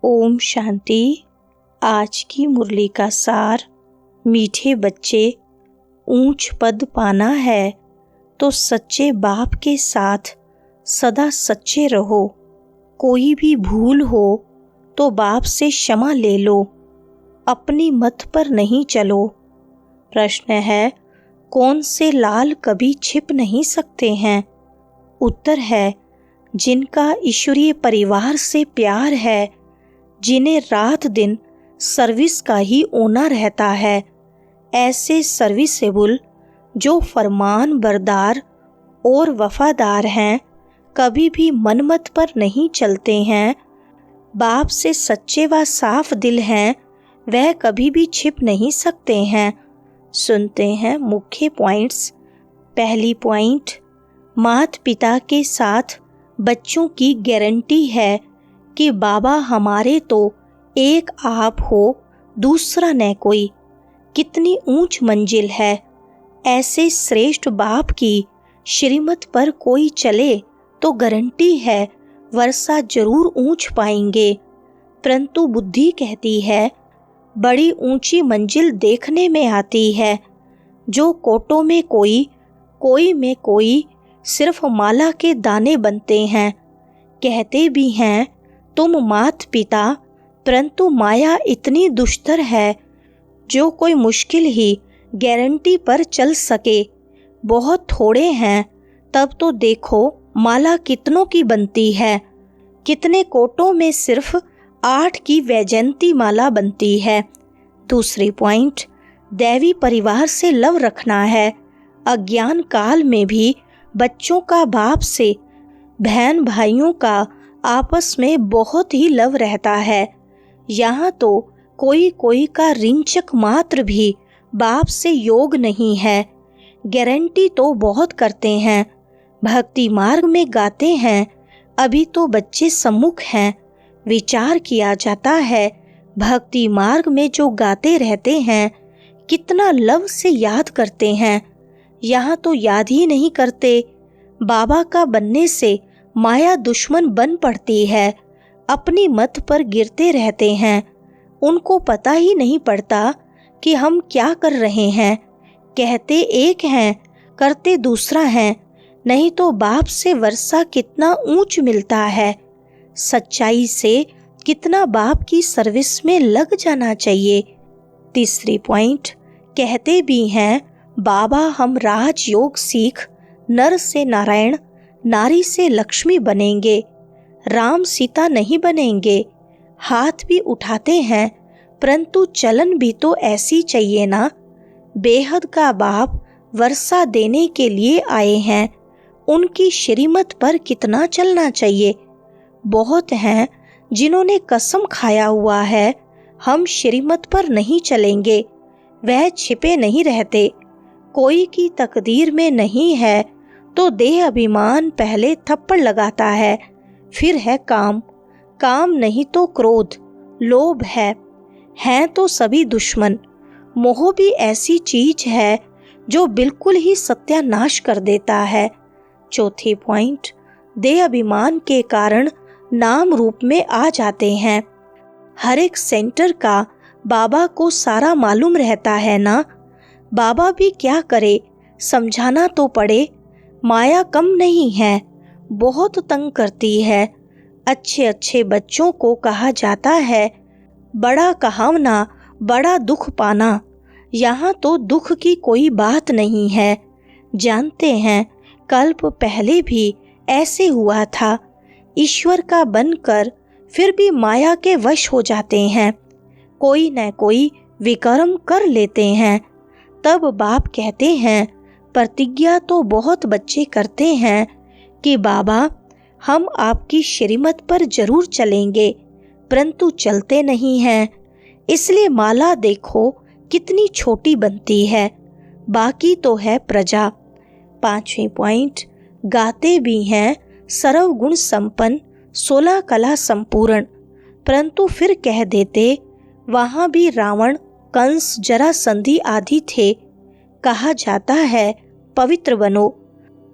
ओम शांति। आज की मुरली का सार, मीठे बच्चे, ऊंच पद पाना है तो सच्चे बाप के साथ सदा सच्चे रहो। कोई भी भूल हो तो बाप से क्षमा ले लो, अपनी मत पर नहीं चलो। प्रश्न है, कौन से लाल कभी छिप नहीं सकते हैं? उत्तर है, जिनका ईश्वरीय परिवार से प्यार है, जिन्हें रात दिन सर्विस का ही ओना रहता है। ऐसे सर्विसेबल जो फरमान बरदार और वफादार हैं, कभी भी मनमत पर नहीं चलते हैं। बाप से सच्चे व साफ दिल हैं, वह कभी भी छिप नहीं सकते हैं। सुनते हैं मुख्य पॉइंट्स। पहली पॉइंट, माता पिता के साथ बच्चों की गारंटी है कि बाबा हमारे तो एक आप हो, दूसरा न कोई। कितनी ऊंच मंजिल है। ऐसे श्रेष्ठ बाप की श्रीमत पर कोई चले तो गारंटी है वर्षा जरूर ऊंच पाएंगे। परंतु बुद्धि कहती है बड़ी ऊंची मंजिल देखने में आती है। जो कोटों में कोई में कोई, सिर्फ माला के दाने बनते हैं। कहते भी हैं तुम मात पिता, परंतु माया इतनी दुष्टर है जो कोई मुश्किल ही गारंटी पर चल सके। बहुत थोड़े हैं, तब तो देखो माला कितनों की बनती है। कितने कोटों में सिर्फ 8 की वैजयंती माला बनती है। दूसरी पॉइंट, दैवी परिवार से लव रखना है। अज्ञान काल में भी बच्चों का बाप से, बहन भाइयों का आपस में बहुत ही लव रहता है। यहाँ तो कोई का रिंचक मात्र भी बाप से योग नहीं है। गारंटी तो बहुत करते हैं, भक्ति मार्ग में गाते हैं। अभी तो बच्चे सम्मुख हैं। विचार किया जाता है, भक्ति मार्ग में जो गाते रहते हैं कितना लव से याद करते हैं। यहाँ तो याद ही नहीं करते। बाबा का बनने से माया दुश्मन बन पड़ती है। अपनी मत पर गिरते रहते हैं। उनको पता ही नहीं पड़ता कि हम क्या कर रहे हैं। कहते एक हैं, करते दूसरा हैं। नहीं तो बाप से वर्षा कितना ऊंच मिलता है। सच्चाई से कितना बाप की सर्विस में लग जाना चाहिए। तीसरी पॉइंट, कहते भी हैं बाबा हम राजयोग सीख नर से नारायण, नारी से लक्ष्मी बनेंगे, राम सीता नहीं बनेंगे। हाथ भी उठाते हैं, परंतु चलन भी तो ऐसी चाहिए ना। बेहद का बाप वर्षा देने के लिए आए हैं, उनकी श्रीमत पर कितना चलना चाहिए। बहुत हैं जिन्होंने कसम खाया हुआ है हम श्रीमत पर नहीं चलेंगे। वह छिपे नहीं रहते। कोई की तकदीर में नहीं है तो देह अभिमान पहले थप्पड़ लगाता है, फिर है काम नहीं तो क्रोध, लोभ है। हैं तो सभी दुश्मन। मोह भी ऐसी चीज है जो बिल्कुल ही सत्यानाश कर देता है। चौथी पॉइंट, देह अभिमान के कारण नाम रूप में आ जाते हैं। हर एक सेंटर का बाबा को सारा मालूम रहता है ना। बाबा भी क्या करे, समझाना तो पड़े। माया कम नहीं है, बहुत तंग करती है। अच्छे बच्चों को कहा जाता है बड़ा कहावना बड़ा दुख पाना। यहाँ तो दुख की कोई बात नहीं है। जानते हैं कल्प पहले भी ऐसे हुआ था। ईश्वर का बनकर फिर भी माया के वश हो जाते हैं। कोई न कोई विकर्म कर लेते हैं। तब बाप कहते हैं प्रतिज्ञा तो बहुत बच्चे करते हैं कि बाबा हम आपकी श्रीमत पर जरूर चलेंगे, परंतु चलते नहीं हैं। इसलिए माला देखो कितनी छोटी बनती है। बाकी तो है प्रजा। पांचवी पॉइंट, गाते भी हैं सर्व गुण संपन्न, 16 कला संपूर्ण, परंतु फिर कह देते वहां भी रावण, कंस, जरासंधि आदि थे। कहा जाता है पवित्र बनो,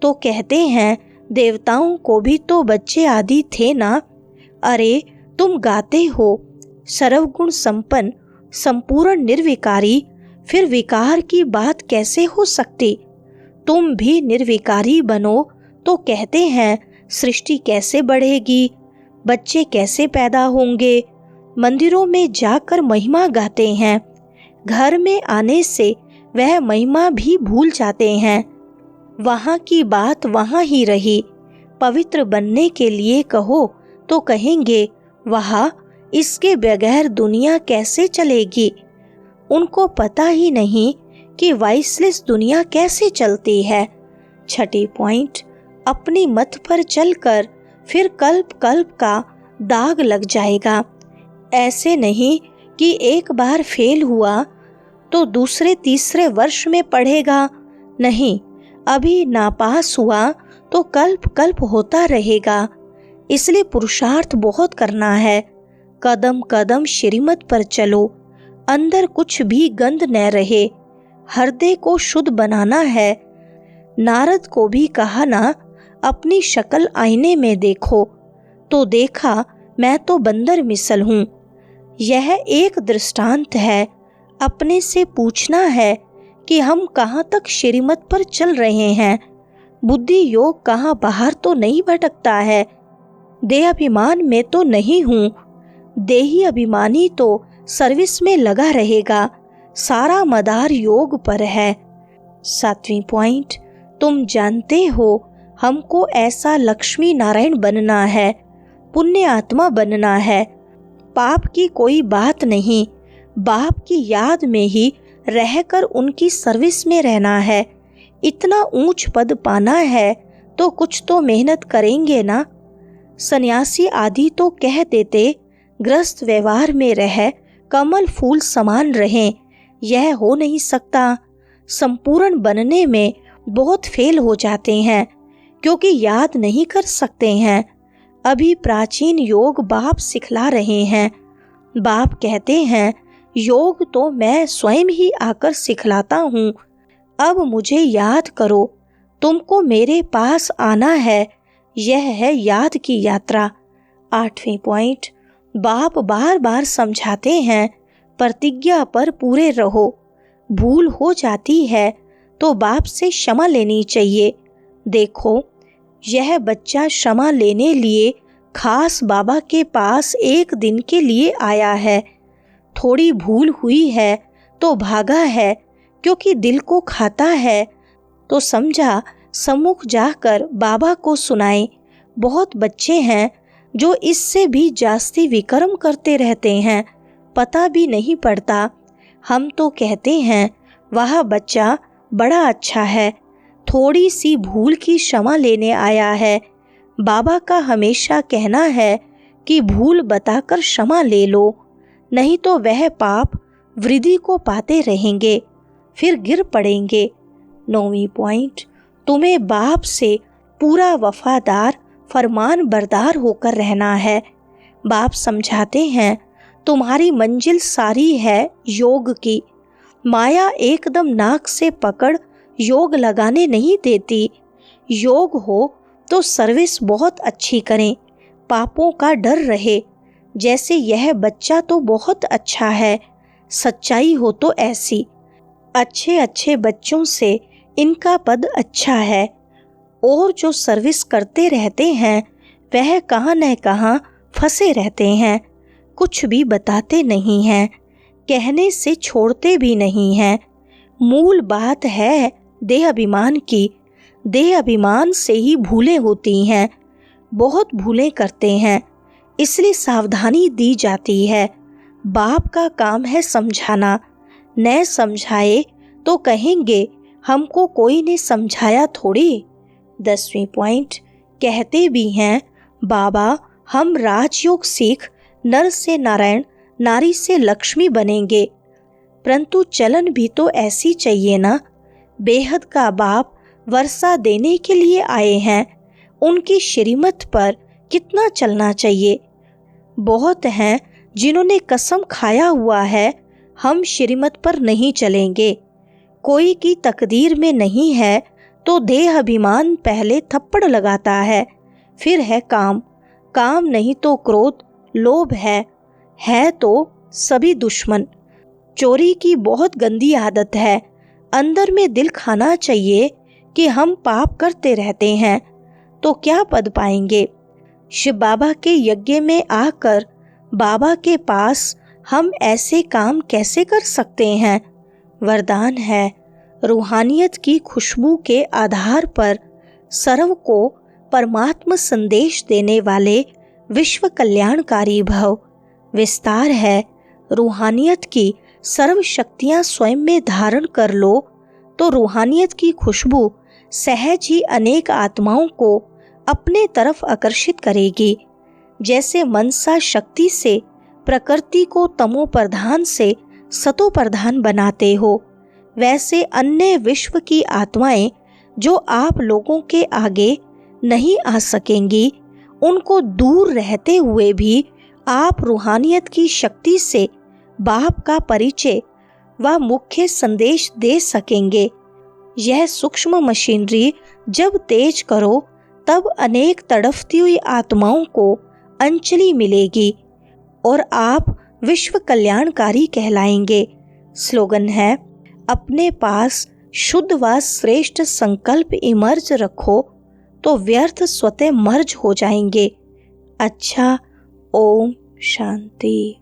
तो कहते हैं देवताओं को भी तो बच्चे आदि थे ना। अरे तुम गाते हो सर्वगुण संपन्न, संपूर्ण निर्विकारी, फिर विकार की बात कैसे हो सकती? तुम भी निर्विकारी बनो तो कहते हैं सृष्टि कैसे बढ़ेगी, बच्चे कैसे पैदा होंगे। मंदिरों में जाकर महिमा गाते हैं, घर में आने से वह महिमा भी भूल जाते हैं। वहाँ की बात वहाँ ही रही। पवित्र बनने के लिए कहो तो कहेंगे वाह, इसके बगैर दुनिया कैसे चलेगी। उनको पता ही नहीं कि वाइसलेस दुनिया कैसे चलती है। छठी पॉइंट, अपनी मत पर चलकर फिर कल्प कल्प का दाग लग जाएगा। ऐसे नहीं कि एक बार फेल हुआ तो दूसरे तीसरे वर्ष में पढ़ेगा, नहीं, अभी नापास हुआ तो कल्प कल्प होता रहेगा। इसलिए पुरुषार्थ बहुत करना है। कदम कदम श्रीमत पर चलो, अंदर कुछ भी गंद न रहे। हृदय को शुद्ध बनाना है। नारद को भी कहा ना, अपनी शक्ल आईने में देखो, तो देखा मैं तो बंदर मिसल हूँ। यह एक दृष्टांत है। अपने से पूछना है कि हम कहाँ तक श्रीमत पर चल रहे हैं। बुद्धि योग कहाँ बाहर तो नहीं भटकता है। देह अभिमान में तो नहीं हूँ। देही अभिमानी तो सर्विस में लगा रहेगा। सारा मदार योग पर है। 7वीं पॉइंट, तुम जानते हो हमको ऐसा लक्ष्मी नारायण बनना है, पुण्य आत्मा बनना है। पाप की कोई बात नहीं, बाप की याद में ही रहकर उनकी सर्विस में रहना है। इतना ऊंच पद पाना है तो कुछ तो मेहनत करेंगे ना। सन्यासी आदि तो कह देते ग्रस्त व्यवहार में रह कमल फूल समान रहें। यह हो नहीं सकता। संपूर्ण बनने में बहुत फेल हो जाते हैं क्योंकि याद नहीं कर सकते हैं। अभी प्राचीन योग बाप सिखला रहे हैं। बाप कहते हैं योग तो मैं स्वयं ही आकर सिखलाता हूँ। अब मुझे याद करो, तुमको मेरे पास आना है। यह है याद की यात्रा। 8वीं पॉइंट, बाप बार बार समझाते हैं प्रतिज्ञा पर पूरे रहो। भूल हो जाती है तो बाप से क्षमा लेनी चाहिए। देखो, यह बच्चा क्षमा लेने लिए खास बाबा के पास एक दिन के लिए आया है। थोड़ी भूल हुई है तो भागा है, क्योंकि दिल को खाता है। तो समझा सम्मुख जाकर बाबा को सुनाए। बहुत बच्चे हैं जो इससे भी जास्ती विक्रम करते रहते हैं, पता भी नहीं पड़ता। हम तो कहते हैं वह बच्चा बड़ा अच्छा है, थोड़ी सी भूल की क्षमा लेने आया है। बाबा का हमेशा कहना है कि भूल बताकर क्षमा ले लो, नहीं तो वह पाप वृद्धि को पाते रहेंगे, फिर गिर पड़ेंगे। 9वीं पॉइंट, तुम्हें बाप से पूरा वफादार फरमान बरदार होकर रहना है। बाप समझाते हैं तुम्हारी मंजिल सारी है योग की। माया एकदम नाक से पकड़ योग लगाने नहीं देती। योग हो तो सर्विस बहुत अच्छी करें, पापों का डर रहे। जैसे यह बच्चा तो बहुत अच्छा है, सच्चाई हो तो ऐसी। अच्छे अच्छे बच्चों से इनका पद अच्छा है। और जो सर्विस करते रहते हैं वह कहाँ न कहाँ फंसे रहते हैं, कुछ भी बताते नहीं हैं, कहने से छोड़ते भी नहीं हैं। मूल बात है देह अभिमान की। देह अभिमान से ही भूलें होती हैं, बहुत भूलें करते हैं, इसलिए सावधानी दी जाती है। बाप का काम है समझाना, न समझाए तो कहेंगे हमको कोई ने समझाया थोड़ी। 10वीं पॉइंट, कहते भी हैं बाबा हम राजयोग सीख नर से नारायण, नारी से लक्ष्मी बनेंगे, परंतु चलन भी तो ऐसी चाहिए ना। बेहद का बाप वर्षा देने के लिए आए हैं, उनकी श्रीमत पर कितना चलना चाहिए। बहुत हैं जिन्होंने कसम खाया हुआ है हम श्रीमत पर नहीं चलेंगे। कोई की तकदीर में नहीं है तो देह अभिमान पहले थप्पड़ लगाता है, फिर है काम, काम नहीं तो क्रोध, लोभ है तो सभी दुश्मन। चोरी की बहुत गंदी आदत है। अंदर में दिल खाना चाहिए कि हम पाप करते रहते हैं तो क्या पद पाएंगे। शिव बाबा के यज्ञ में आकर बाबा के पास हम ऐसे काम कैसे कर सकते हैं। वरदान है, रूहानियत की खुशबू के आधार पर सर्व को परमात्मा संदेश देने वाले विश्व कल्याणकारी भव। विस्तार है, रूहानियत की सर्व शक्तियां स्वयं में धारण कर लो तो रूहानियत की खुशबू सहज ही अनेक आत्माओं को अपने तरफ आकर्षित करेगी। जैसे मनसा शक्ति से प्रकृति को तमो प्रधान से सतो प्रधान बनाते हो, वैसे अन्य विश्व की आत्माएं जो आप लोगों के आगे नहीं आ सकेंगी, उनको दूर रहते हुए भी आप रूहानियत की शक्ति से बाप का परिचय व मुख्य संदेश दे सकेंगे। यह सूक्ष्म मशीनरी जब तेज करो तब अनेक तड़फती हुई आत्माओं को अंजलि मिलेगी और आप विश्व कल्याणकारी कहलाएंगे। स्लोगन है, अपने पास शुद्ध व श्रेष्ठ संकल्प इमर्ज रखो तो व्यर्थ स्वतः मर्ज हो जाएंगे। अच्छा, ओम शांति।